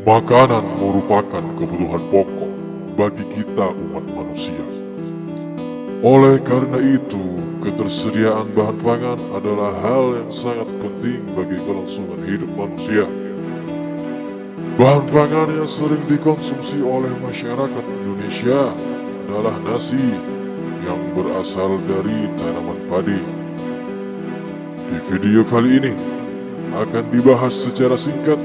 Makanan merupakan kebutuhan pokok bagi kita umat manusia. Oleh karena itu, ketersediaan bahan pangan adalah hal yang sangat penting bagi kelangsungan hidup manusia. Bahan pangan yang sering dikonsumsi oleh masyarakat Indonesia adalah nasi yang berasal dari tanaman padi. Di video kali ini akan dibahas secara singkat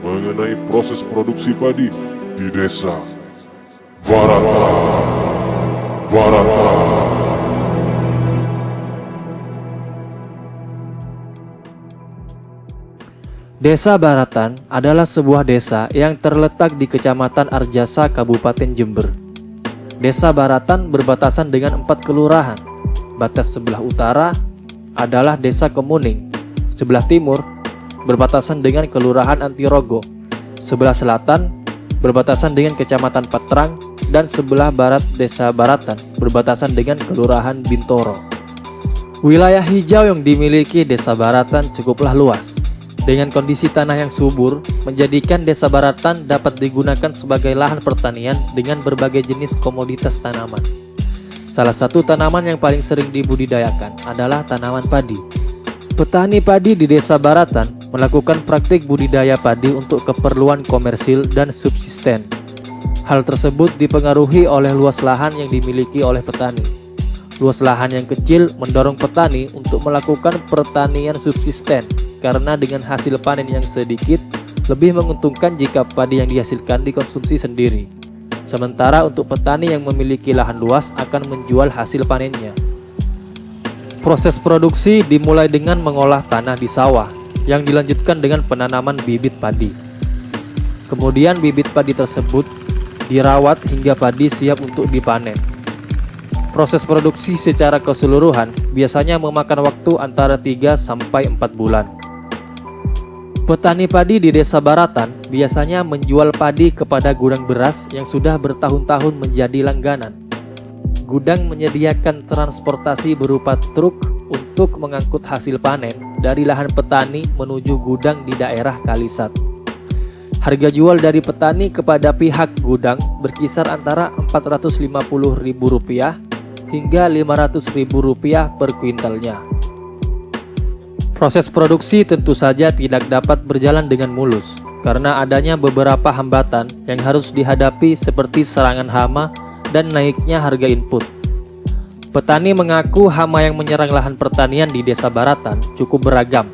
mengenai proses produksi padi di desa Baratan. Desa Baratan adalah sebuah desa yang terletak di Kecamatan Arjasa, Kabupaten Jember. Desa Baratan berbatasan dengan 4 kelurahan. Batas sebelah utara adalah Desa Kemuning, sebelah timur berbatasan dengan Kelurahan Antirogo, sebelah selatan berbatasan dengan Kecamatan Patrang, dan sebelah barat Desa Baratan berbatasan dengan Kelurahan Bintoro. Wilayah hijau yang dimiliki Desa Baratan cukuplah luas, dengan kondisi tanah yang subur, menjadikan Desa Baratan dapat digunakan sebagai lahan pertanian dengan berbagai jenis komoditas tanaman. Salah satu tanaman yang paling sering dibudidayakan adalah tanaman padi. Petani padi di Desa Baratan melakukan praktik budidaya padi untuk keperluan komersil dan subsisten. Hal tersebut dipengaruhi oleh luas lahan yang dimiliki oleh petani. Luas lahan yang kecil mendorong petani untuk melakukan pertanian subsisten, karena dengan hasil panen yang sedikit, lebih menguntungkan jika padi yang dihasilkan dikonsumsi sendiri. Sementara untuk petani yang memiliki lahan luas akan menjual hasil panennya. Proses produksi dimulai dengan mengolah tanah di sawah, yang dilanjutkan dengan penanaman bibit padi. Kemudian bibit padi tersebut dirawat hingga padi siap untuk dipanen. Proses produksi secara keseluruhan biasanya memakan waktu antara 3 sampai 4 bulan. Petani padi di Desa Baratan biasanya menjual padi kepada gudang beras yang sudah bertahun-tahun menjadi langganan. Gudang menyediakan transportasi berupa truk untuk mengangkut hasil panen dari lahan petani menuju gudang di daerah Kalisat. Harga jual dari petani kepada pihak gudang berkisar antara Rp450.000 hingga Rp500.000 per kuintalnya. Proses produksi tentu saja tidak dapat berjalan dengan mulus karena adanya beberapa hambatan yang harus dihadapi seperti serangan hama dan naiknya harga input. Petani mengaku hama yang menyerang lahan pertanian di Desa Baratan cukup beragam,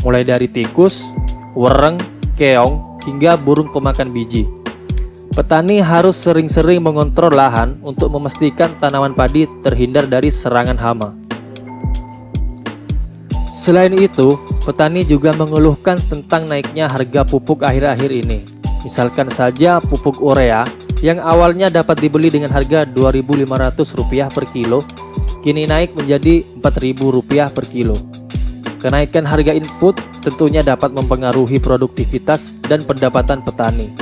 mulai dari tikus, wereng, keong, hingga burung pemakan biji. Petani harus sering-sering mengontrol lahan untuk memastikan tanaman padi terhindar dari serangan hama. Selain itu, petani juga mengeluhkan tentang naiknya harga pupuk akhir-akhir ini. Misalkan saja pupuk urea yang awalnya dapat dibeli dengan harga Rp2.500 per kilo, kini naik menjadi Rp4.000 per kilo. Kenaikan harga input tentunya dapat mempengaruhi produktivitas dan pendapatan petani.